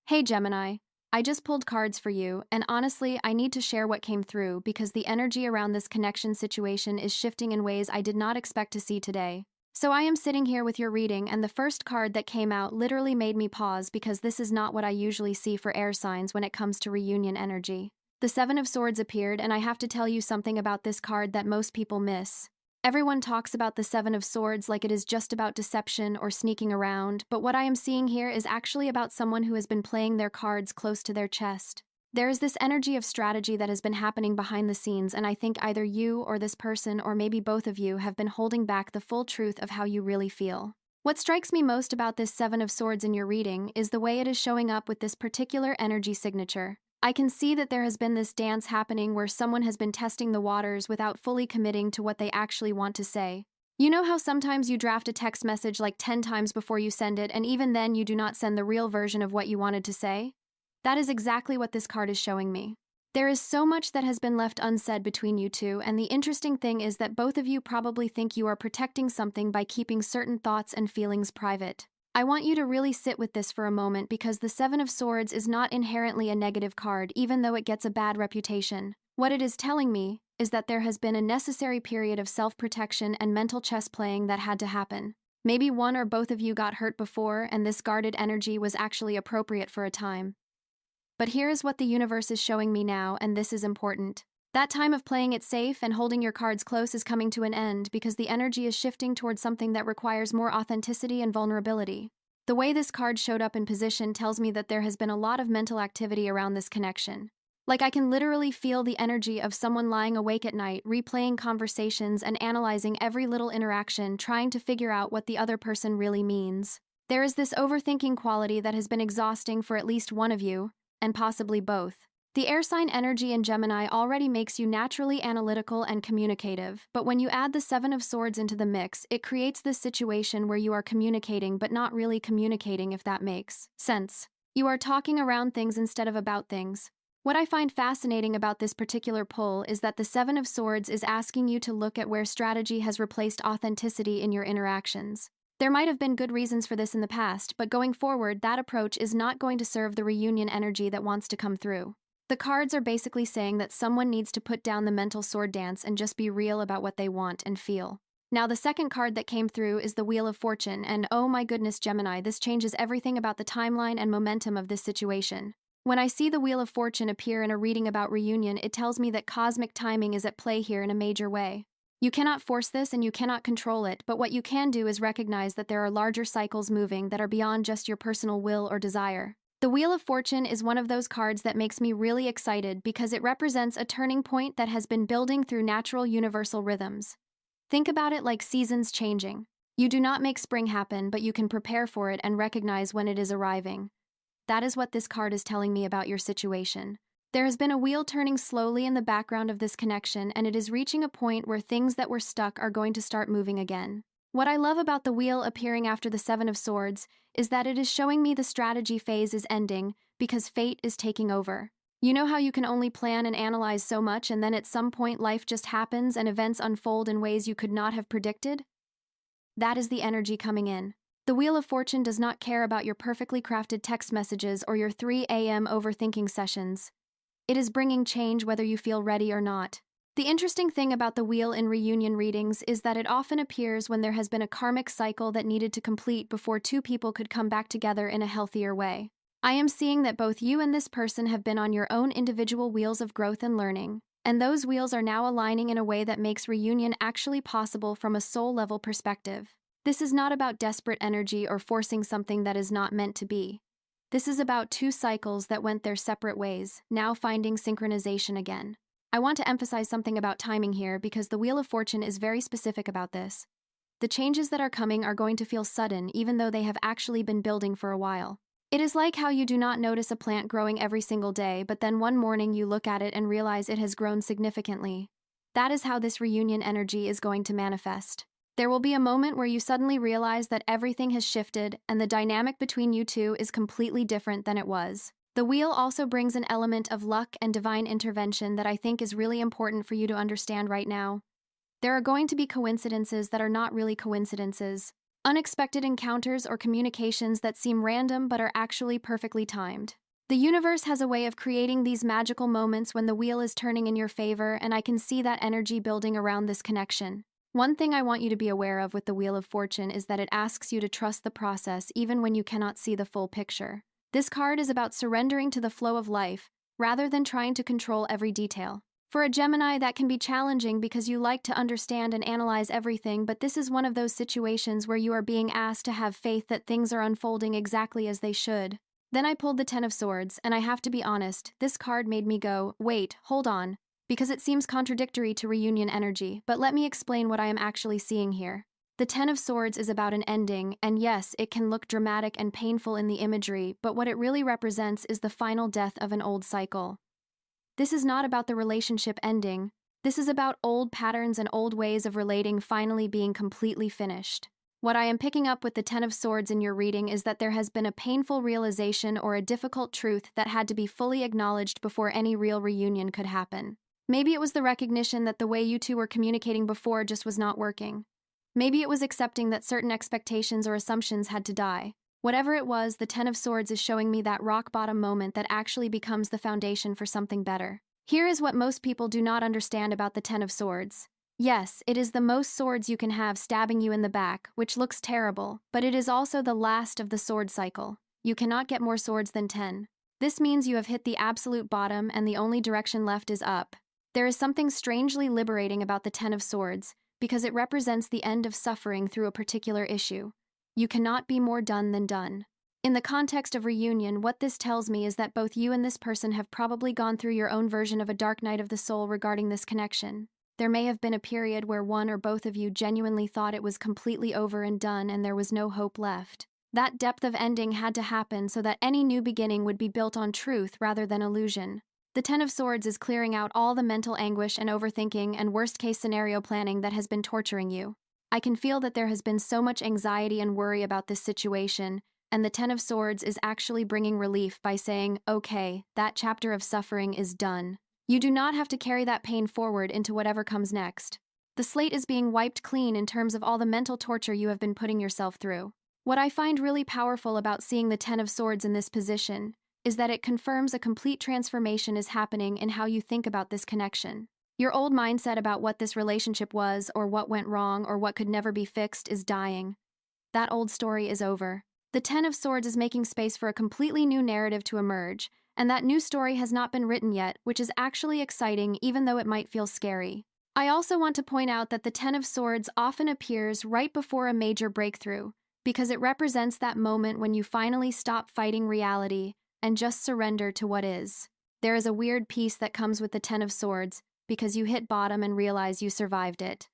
Hey Gemini, I just pulled cards for you, and honestly, I need to share what came through because the energy around this connection situation is shifting in ways I did not expect to see today. So I am sitting here with your reading, and the first card that came out literally made me pause because this is not what I usually see for air signs when it comes to reunion energy. The Seven of Swords appeared, and I have to tell you something about this card that most people miss. Everyone talks about the Seven of Swords like it is just about deception or sneaking around, but what I am seeing here is actually about someone who has been playing their cards close to their chest. There is this energy of strategy that has been happening behind the scenes, and I think either you or this person, or maybe both of you, have been holding back the full truth of how you really feel. What strikes me most about this Seven of Swords in your reading is the way it is showing up with this particular energy signature. I can see that there has been this dance happening where someone has been testing the waters without fully committing to what they actually want to say. You know how sometimes you draft a text message like 10 times before you send it, and even then you do not send the real version of what you wanted to say? That is exactly what this card is showing me. There is so much that has been left unsaid between you two, and the interesting thing is that both of you probably think you are protecting something by keeping certain thoughts and feelings private. I want you to really sit with this for a moment because the Seven of Swords is not inherently a negative card, even though it gets a bad reputation. What it is telling me is that there has been a necessary period of self-protection and mental chess playing that had to happen. Maybe one or both of you got hurt before, and this guarded energy was actually appropriate for a time. But here is what the universe is showing me now, and this is important. That time of playing it safe and holding your cards close is coming to an end because the energy is shifting towards something that requires more authenticity and vulnerability. The way this card showed up in position tells me that there has been a lot of mental activity around this connection. Like I can literally feel the energy of someone lying awake at night, replaying conversations and analyzing every little interaction, trying to figure out what the other person really means. There is this overthinking quality that has been exhausting for at least one of you, and possibly both. The air sign energy in Gemini already makes you naturally analytical and communicative, but when you add the Seven of Swords into the mix, it creates this situation where you are communicating but not really communicating, if that makes sense. You are talking around things instead of about things. What I find fascinating about this particular pull is that the Seven of Swords is asking you to look at where strategy has replaced authenticity in your interactions. There might have been good reasons for this in the past, but going forward, that approach is not going to serve the reunion energy that wants to come through. The cards are basically saying that someone needs to put down the mental sword dance and just be real about what they want and feel. Now, the second card that came through is the Wheel of Fortune, and oh my goodness, Gemini, this changes everything about the timeline and momentum of this situation. When I see the Wheel of Fortune appear in a reading about reunion, it tells me that cosmic timing is at play here in a major way. You cannot force this and you cannot control it, but what you can do is recognize that there are larger cycles moving that are beyond just your personal will or desire. The Wheel of Fortune is one of those cards that makes me really excited because it represents a turning point that has been building through natural universal rhythms. Think about it like seasons changing. You do not make spring happen, but you can prepare for it and recognize when it is arriving. That is what this card is telling me about your situation. There has been a wheel turning slowly in the background of this connection, and it is reaching a point where things that were stuck are going to start moving again. What I love about the wheel appearing after the Seven of Swords is that it is showing me the strategy phase is ending because fate is taking over. You know how you can only plan and analyze so much, and then at some point life just happens and events unfold in ways you could not have predicted? That is the energy coming in. The Wheel of Fortune does not care about your perfectly crafted text messages or your 3 a.m. overthinking sessions. It is bringing change whether you feel ready or not. The interesting thing about the wheel in reunion readings is that it often appears when there has been a karmic cycle that needed to complete before two people could come back together in a healthier way. I am seeing that both you and this person have been on your own individual wheels of growth and learning, and those wheels are now aligning in a way that makes reunion actually possible from a soul-level perspective. This is not about desperate energy or forcing something that is not meant to be. This is about two cycles that went their separate ways, now finding synchronization again. I want to emphasize something about timing here because the Wheel of Fortune is very specific about this. The changes that are coming are going to feel sudden even though they have actually been building for a while. It is like how you do not notice a plant growing every single day, but then one morning you look at it and realize it has grown significantly. That is how this reunion energy is going to manifest. There will be a moment where you suddenly realize that everything has shifted and the dynamic between you two is completely different than it was. The wheel also brings an element of luck and divine intervention that I think is really important for you to understand right now. There are going to be coincidences that are not really coincidences. Unexpected encounters or communications that seem random but are actually perfectly timed. The universe has a way of creating these magical moments when the wheel is turning in your favor, and I can see that energy building around this connection. One thing I want you to be aware of with the Wheel of Fortune is that it asks you to trust the process even when you cannot see the full picture. This card is about surrendering to the flow of life, rather than trying to control every detail. For a Gemini, that can be challenging because you like to understand and analyze everything, but this is one of those situations where you are being asked to have faith that things are unfolding exactly as they should. Then I pulled the Ten of Swords, and I have to be honest, this card made me go, wait, hold on, because it seems contradictory to reunion energy, but let me explain what I am actually seeing here. The Ten of Swords is about an ending, and yes, it can look dramatic and painful in the imagery, but what it really represents is the final death of an old cycle. This is not about the relationship ending. This is about old patterns and old ways of relating finally being completely finished. What I am picking up with the Ten of Swords in your reading is that there has been a painful realization or a difficult truth that had to be fully acknowledged before any real reunion could happen. Maybe it was the recognition that the way you two were communicating before just was not working. Maybe it was accepting that certain expectations or assumptions had to die. Whatever it was, the Ten of Swords is showing me that rock-bottom moment that actually becomes the foundation for something better. Here is what most people do not understand about the Ten of Swords. Yes, it is the most swords you can have stabbing you in the back, which looks terrible, but it is also the last of the sword cycle. You cannot get more swords than 10. This means you have hit the absolute bottom and the only direction left is up. There is something strangely liberating about the Ten of Swords, because it represents the end of suffering through a particular issue. You cannot be more done than done. In the context of reunion, what this tells me is that both you and this person have probably gone through your own version of a dark night of the soul regarding this connection. There may have been a period where one or both of you genuinely thought it was completely over and done and there was no hope left. That depth of ending had to happen so that any new beginning would be built on truth rather than illusion. The Ten of Swords is clearing out all the mental anguish and overthinking and worst-case scenario planning that has been torturing you. I can feel that there has been so much anxiety and worry about this situation, and the Ten of Swords is actually bringing relief by saying, okay, that chapter of suffering is done. You do not have to carry that pain forward into whatever comes next. The slate is being wiped clean in terms of all the mental torture you have been putting yourself through. What I find really powerful about seeing the Ten of Swords in this position is that it confirms a complete transformation is happening in how you think about this connection. Your old mindset about what this relationship was, or what went wrong, or what could never be fixed is dying. That old story is over. The Ten of Swords is making space for a completely new narrative to emerge, and that new story has not been written yet, which is actually exciting even though it might feel scary. I also want to point out that the Ten of Swords often appears right before a major breakthrough, because it represents that moment when you finally stop fighting reality and just surrender to what is. There is a weird peace that comes with the Ten of Swords, because you hit bottom and realize you survived it.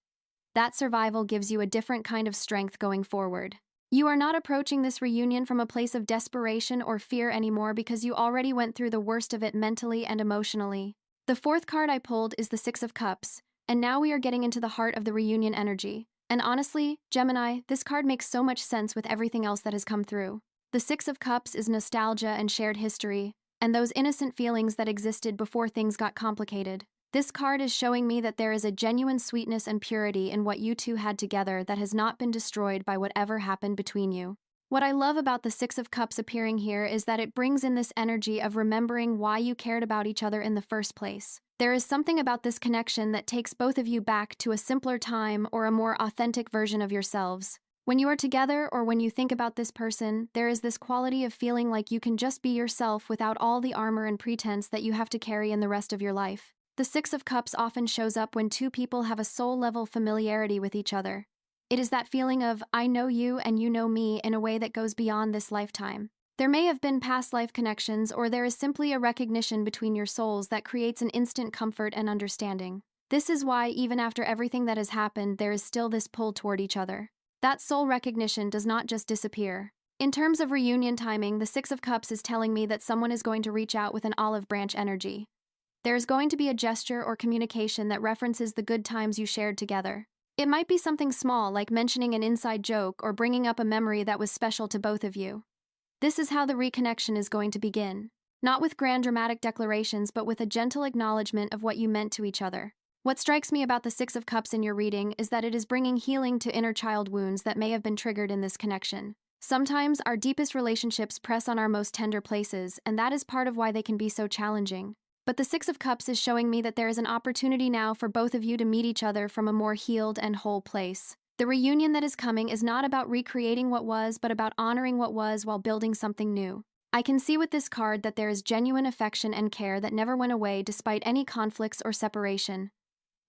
That survival gives you a different kind of strength going forward. You are not approaching this reunion from a place of desperation or fear anymore because you already went through the worst of it mentally and emotionally. The fourth card I pulled is the Six of Cups, and now we are getting into the heart of the reunion energy. And honestly, Gemini, this card makes so much sense with everything else that has come through. The Six of Cups is nostalgia and shared history, and those innocent feelings that existed before things got complicated. This card is showing me that there is a genuine sweetness and purity in what you two had together that has not been destroyed by whatever happened between you. What I love about the Six of Cups appearing here is that it brings in this energy of remembering why you cared about each other in the first place. There is something about this connection that takes both of you back to a simpler time or a more authentic version of yourselves. When you are together or when you think about this person, there is this quality of feeling like you can just be yourself without all the armor and pretense that you have to carry in the rest of your life. The Six of Cups often shows up when two people have a soul-level familiarity with each other. It is that feeling of, I know you and you know me in a way that goes beyond this lifetime. There may have been past life connections, or there is simply a recognition between your souls that creates an instant comfort and understanding. This is why, even after everything that has happened, there is still this pull toward each other. That soul recognition does not just disappear. In terms of reunion timing, the Six of Cups is telling me that someone is going to reach out with an olive branch energy. There is going to be a gesture or communication that references the good times you shared together. It might be something small, like mentioning an inside joke or bringing up a memory that was special to both of you. This is how the reconnection is going to begin. Not with grand dramatic declarations, but with a gentle acknowledgement of what you meant to each other. What strikes me about the Six of Cups in your reading is that it is bringing healing to inner child wounds that may have been triggered in this connection. Sometimes our deepest relationships press on our most tender places, and that is part of why they can be so challenging. But the Six of Cups is showing me that there is an opportunity now for both of you to meet each other from a more healed and whole place. The reunion that is coming is not about recreating what was, but about honoring what was while building something new. I can see with this card that there is genuine affection and care that never went away despite any conflicts or separation.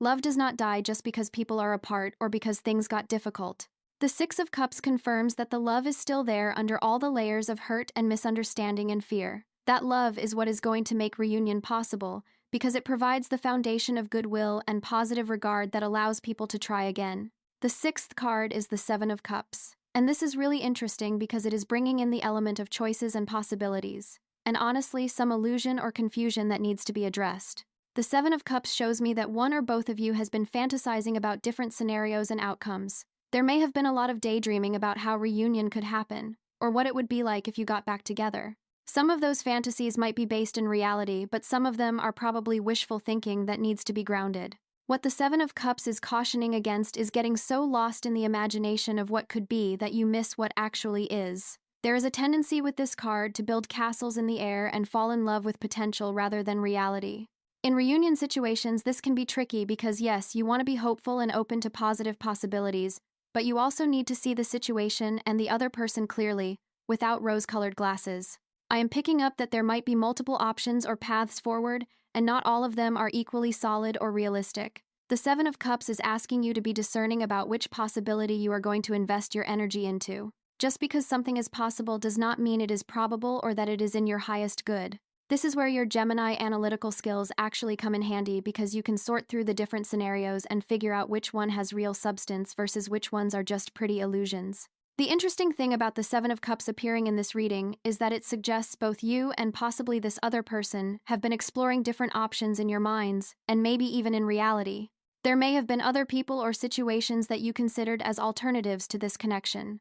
Love does not die just because people are apart or because things got difficult. The Six of Cups confirms that the love is still there under all the layers of hurt and misunderstanding and fear. That love is what is going to make reunion possible, because it provides the foundation of goodwill and positive regard that allows people to try again. The sixth card is the Seven of Cups. And this is really interesting because it is bringing in the element of choices and possibilities, and honestly, some illusion or confusion that needs to be addressed. The Seven of Cups shows me that one or both of you has been fantasizing about different scenarios and outcomes. There may have been a lot of daydreaming about how reunion could happen, or what it would be like if you got back together. Some of those fantasies might be based in reality, but some of them are probably wishful thinking that needs to be grounded. What the Seven of Cups is cautioning against is getting so lost in the imagination of what could be that you miss what actually is. There is a tendency with this card to build castles in the air and fall in love with potential rather than reality. In reunion situations, this can be tricky because yes, you want to be hopeful and open to positive possibilities, but you also need to see the situation and the other person clearly, without rose-colored glasses. I am picking up that there might be multiple options or paths forward, and not all of them are equally solid or realistic. The Seven of Cups is asking you to be discerning about which possibility you are going to invest your energy into. Just because something is possible does not mean it is probable or that it is in your highest good. This is where your Gemini analytical skills actually come in handy because you can sort through the different scenarios and figure out which one has real substance versus which ones are just pretty illusions. The interesting thing about the Seven of Cups appearing in this reading is that it suggests both you and possibly this other person have been exploring different options in your minds, and maybe even in reality. There may have been other people or situations that you considered as alternatives to this connection.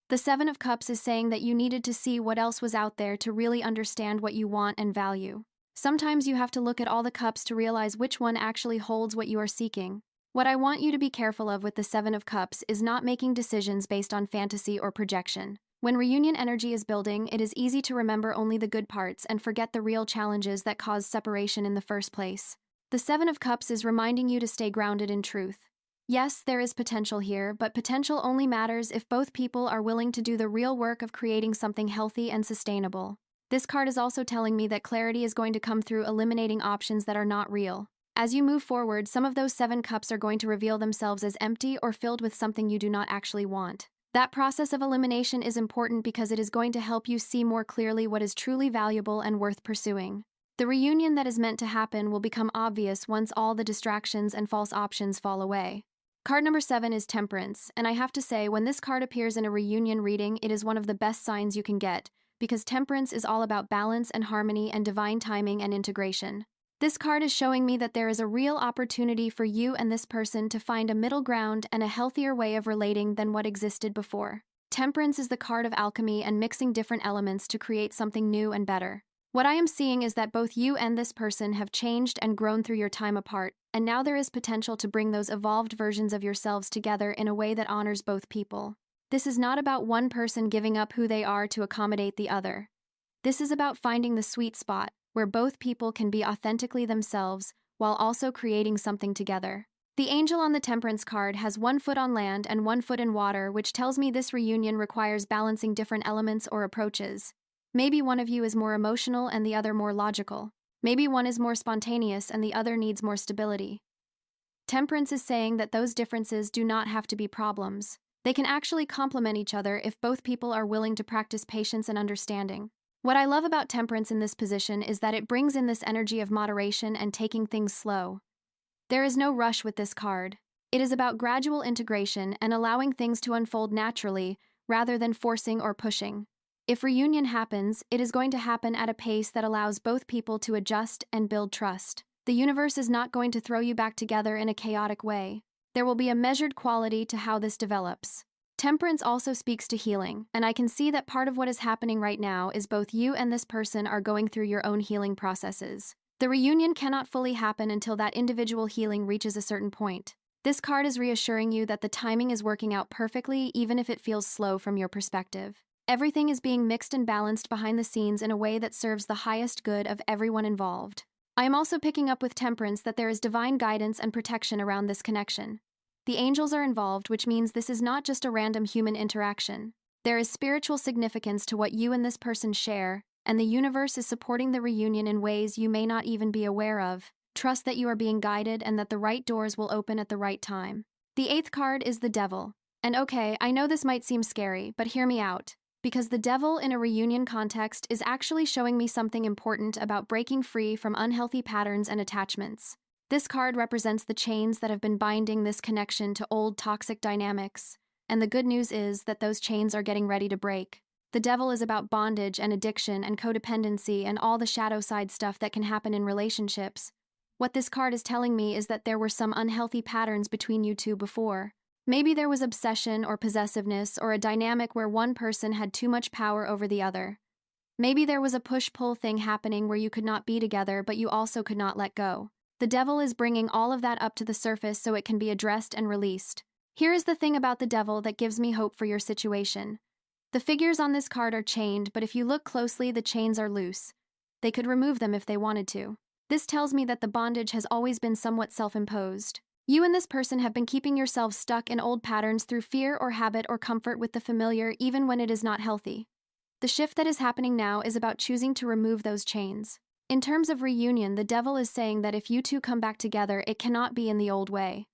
The Seven of Cups is saying that you needed to see what else was out there to really understand what you want and value. Sometimes you have to look at all the cups to realize which one actually holds what you are seeking. What I want you to be careful of with the Seven of Cups is not making decisions based on fantasy or projection. When reunion energy is building, it is easy to remember only the good parts and forget the real challenges that caused separation in the first place. The Seven of Cups is reminding you to stay grounded in truth. Yes, there is potential here, but potential only matters if both people are willing to do the real work of creating something healthy and sustainable. This card is also telling me that clarity is going to come through eliminating options that are not real. As you move forward, some of those seven cups are going to reveal themselves as empty or filled with something you do not actually want. That process of elimination is important because it is going to help you see more clearly what is truly valuable and worth pursuing. The reunion that is meant to happen will become obvious once all the distractions and false options fall away. Card number 7 is Temperance, and I have to say, when this card appears in a reunion reading, it is one of the best signs you can get, because Temperance is all about balance and harmony and divine timing and integration. This card is showing me that there is a real opportunity for you and this person to find a middle ground and a healthier way of relating than what existed before. Temperance is the card of alchemy and mixing different elements to create something new and better. What I am seeing is that both you and this person have changed and grown through your time apart, and now there is potential to bring those evolved versions of yourselves together in a way that honors both people. This is not about one person giving up who they are to accommodate the other. This is about finding the sweet spot, where both people can be authentically themselves while also creating something together. The angel on the Temperance card has 1 foot on land and 1 foot in water, which tells me this reunion requires balancing different elements or approaches. Maybe one of you is more emotional and the other more logical. Maybe one is more spontaneous and the other needs more stability. Temperance is saying that those differences do not have to be problems. They can actually complement each other if both people are willing to practice patience and understanding. What I love about Temperance in this position is that it brings in this energy of moderation and taking things slow. There is no rush with this card. It is about gradual integration and allowing things to unfold naturally rather than forcing or pushing. If reunion happens, it is going to happen at a pace that allows both people to adjust and build trust. The universe is not going to throw you back together in a chaotic way. There will be a measured quality to how this develops. Temperance also speaks to healing, and I can see that part of what is happening right now is both you and this person are going through your own healing processes. The reunion cannot fully happen until that individual healing reaches a certain point. This card is reassuring you that the timing is working out perfectly, even if it feels slow from your perspective. Everything is being mixed and balanced behind the scenes in a way that serves the highest good of everyone involved. I am also picking up with Temperance that there is divine guidance and protection around this connection. The angels are involved, which means this is not just a random human interaction. There is spiritual significance to what you and this person share, and the universe is supporting the reunion in ways you may not even be aware of. Trust that you are being guided and that the right doors will open at the right time. The 8th card is the Devil. And okay, I know this might seem scary, but hear me out. Because the Devil in a reunion context is actually showing me something important about breaking free from unhealthy patterns and attachments. This card represents the chains that have been binding this connection to old toxic dynamics. And the good news is that those chains are getting ready to break. The Devil is about bondage and addiction and codependency and all the shadow side stuff that can happen in relationships. What this card is telling me is that there were some unhealthy patterns between you two before. Maybe there was obsession or possessiveness or a dynamic where one person had too much power over the other. Maybe there was a push-pull thing happening where you could not be together but you also could not let go. The Devil is bringing all of that up to the surface so it can be addressed and released. Here is the thing about the Devil that gives me hope for your situation. The figures on this card are chained, but if you look closely, the chains are loose. They could remove them if they wanted to. This tells me that the bondage has always been somewhat self-imposed. You and this person have been keeping yourselves stuck in old patterns through fear or habit or comfort with the familiar, even when it is not healthy. The shift that is happening now is about choosing to remove those chains. In terms of reunion, the Devil is saying that if you two come back together, it cannot be in the old way.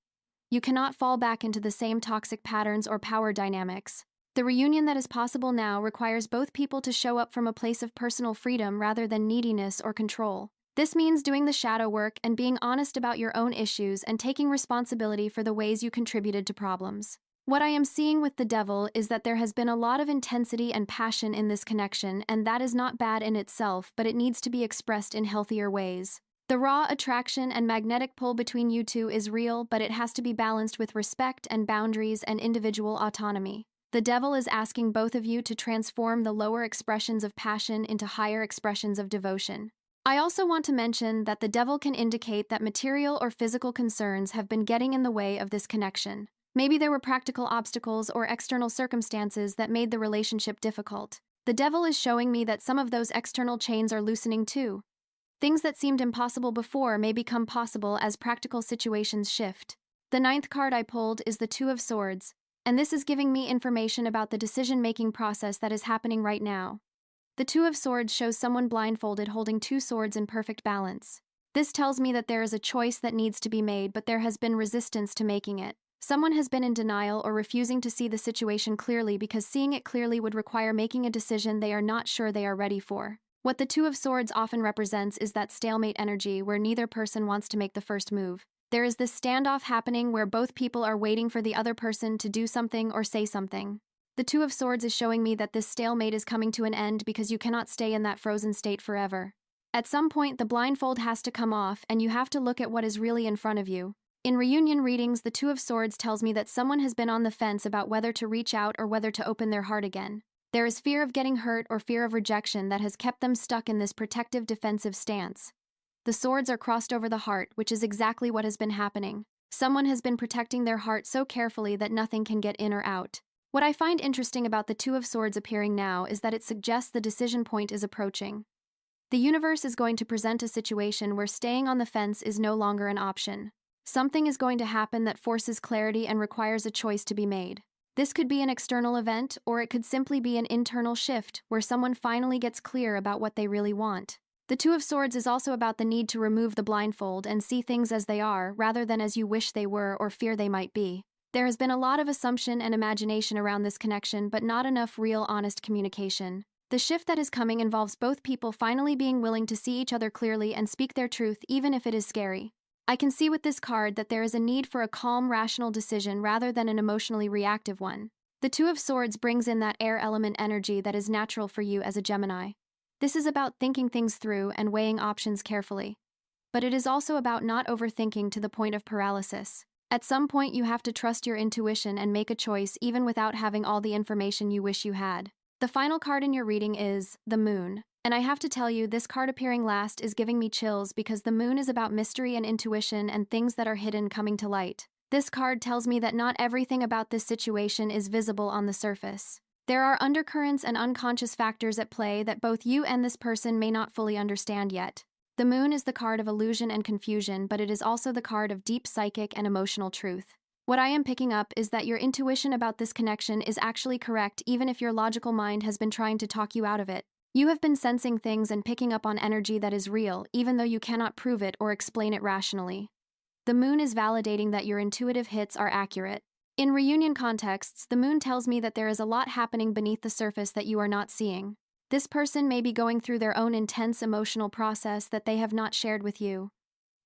You cannot fall back into the same toxic patterns or power dynamics. The reunion that is possible now requires both people to show up from a place of personal freedom rather than neediness or control. This means doing the shadow work and being honest about your own issues and taking responsibility for the ways you contributed to problems. What I am seeing with the Devil is that there has been a lot of intensity and passion in this connection, and that is not bad in itself, but it needs to be expressed in healthier ways. The raw attraction and magnetic pull between you two is real, but it has to be balanced with respect and boundaries and individual autonomy. The Devil is asking both of you to transform the lower expressions of passion into higher expressions of devotion. I also want to mention that the Devil can indicate that material or physical concerns have been getting in the way of this connection. Maybe there were practical obstacles or external circumstances that made the relationship difficult. The Devil is showing me that some of those external chains are loosening too. Things that seemed impossible before may become possible as practical situations shift. The 9th card I pulled is the Two of Swords, and this is giving me information about the decision-making process that is happening right now. The Two of Swords shows someone blindfolded holding two swords in perfect balance. This tells me that there is a choice that needs to be made, but there has been resistance to making it. Someone has been in denial or refusing to see the situation clearly because seeing it clearly would require making a decision they are not sure they are ready for. What the Two of Swords often represents is that stalemate energy where neither person wants to make the first move. There is this standoff happening where both people are waiting for the other person to do something or say something. The Two of Swords is showing me that this stalemate is coming to an end because you cannot stay in that frozen state forever. At some point, the blindfold has to come off and you have to look at what is really in front of you. In reunion readings, the Two of Swords tells me that someone has been on the fence about whether to reach out or whether to open their heart again. There is fear of getting hurt or fear of rejection that has kept them stuck in this protective defensive stance. The swords are crossed over the heart, which is exactly what has been happening. Someone has been protecting their heart so carefully that nothing can get in or out. What I find interesting about the Two of Swords appearing now is that it suggests the decision point is approaching. The universe is going to present a situation where staying on the fence is no longer an option. Something is going to happen that forces clarity and requires a choice to be made. This could be an external event, or it could simply be an internal shift where someone finally gets clear about what they really want. The Two of Swords is also about the need to remove the blindfold and see things as they are rather than as you wish they were or fear they might be. There has been a lot of assumption and imagination around this connection, but not enough real, honest communication. The shift that is coming involves both people finally being willing to see each other clearly and speak their truth, even if it is scary. I can see with this card that there is a need for a calm, rational decision rather than an emotionally reactive one. The Two of Swords brings in that air element energy that is natural for you as a Gemini. This is about thinking things through and weighing options carefully. But it is also about not overthinking to the point of paralysis. At some point, you have to trust your intuition and make a choice even without having all the information you wish you had. The final card in your reading is the Moon. And I have to tell you, this card appearing last is giving me chills because the moon is about mystery and intuition and things that are hidden coming to light. This card tells me that not everything about this situation is visible on the surface. There are undercurrents and unconscious factors at play that both you and this person may not fully understand yet. The moon is the card of illusion and confusion, but it is also the card of deep psychic and emotional truth. What I am picking up is that your intuition about this connection is actually correct, even if your logical mind has been trying to talk you out of it. You have been sensing things and picking up on energy that is real, even though you cannot prove it or explain it rationally. The moon is validating that your intuitive hits are accurate. In reunion contexts, the moon tells me that there is a lot happening beneath the surface that you are not seeing. This person may be going through their own intense emotional process that they have not shared with you.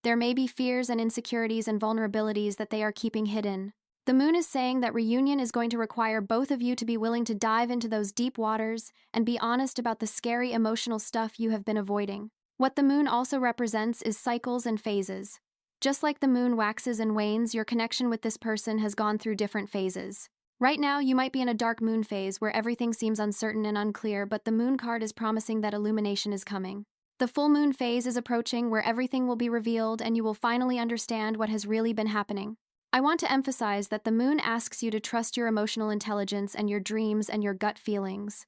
There may be fears and insecurities and vulnerabilities that they are keeping hidden. The moon is saying that reunion is going to require both of you to be willing to dive into those deep waters and be honest about the scary emotional stuff you have been avoiding. What the moon also represents is cycles and phases. Just like the moon waxes and wanes, your connection with this person has gone through different phases. Right now, you might be in a dark moon phase where everything seems uncertain and unclear, but the moon card is promising that illumination is coming. The full moon phase is approaching where everything will be revealed and you will finally understand what has really been happening. I want to emphasize that the moon asks you to trust your emotional intelligence and your dreams and your gut feelings.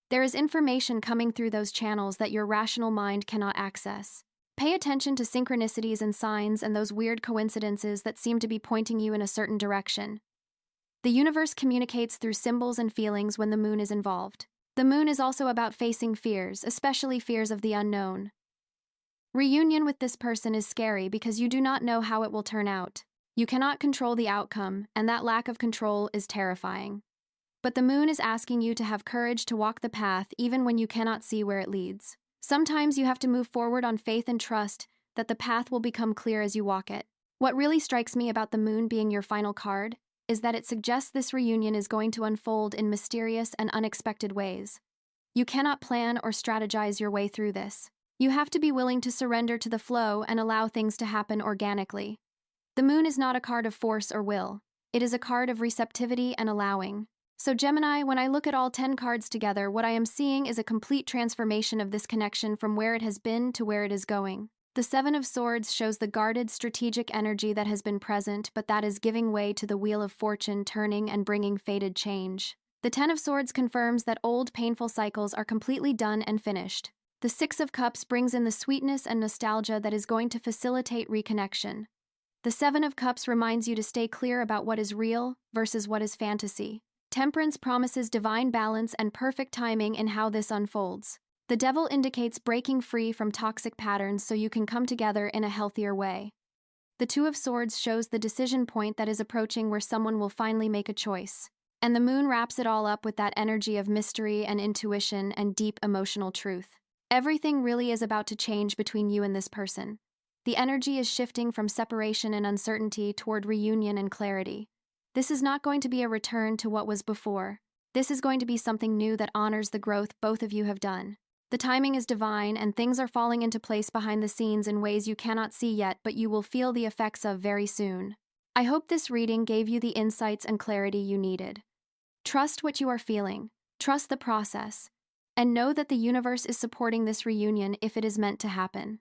There is information coming through those channels that your rational mind cannot access. Pay attention to synchronicities and signs and those weird coincidences that seem to be pointing you in a certain direction. The universe communicates through symbols and feelings when the moon is involved. The moon is also about facing fears, especially fears of the unknown. Reunion with this person is scary because you do not know how it will turn out. You cannot control the outcome, and that lack of control is terrifying. But the moon is asking you to have courage to walk the path even when you cannot see where it leads. Sometimes you have to move forward on faith and trust that the path will become clear as you walk it. What really strikes me about the moon being your final card is that it suggests this reunion is going to unfold in mysterious and unexpected ways. You cannot plan or strategize your way through this. You have to be willing to surrender to the flow and allow things to happen organically. The moon is not a card of force or will. It is a card of receptivity and allowing. So Gemini, when I look at all 10 cards together, what I am seeing is a complete transformation of this connection from where it has been to where it is going. The Seven of Swords shows the guarded, strategic energy that has been present, but that is giving way to the Wheel of Fortune turning and bringing fated change. The Ten of Swords confirms that old, painful cycles are completely done and finished. The Six of Cups brings in the sweetness and nostalgia that is going to facilitate reconnection. The Seven of Cups reminds you to stay clear about what is real versus what is fantasy. Temperance promises divine balance and perfect timing in how this unfolds. The Devil indicates breaking free from toxic patterns so you can come together in a healthier way. The Two of Swords shows the decision point that is approaching where someone will finally make a choice. And the moon wraps it all up with that energy of mystery and intuition and deep emotional truth. Everything really is about to change between you and this person. The energy is shifting from separation and uncertainty toward reunion and clarity. This is not going to be a return to what was before. This is going to be something new that honors the growth both of you have done. The timing is divine, and things are falling into place behind the scenes in ways you cannot see yet, but you will feel the effects of very soon. I hope this reading gave you the insights and clarity you needed. Trust what you are feeling, trust the process, and know that the universe is supporting this reunion if it is meant to happen.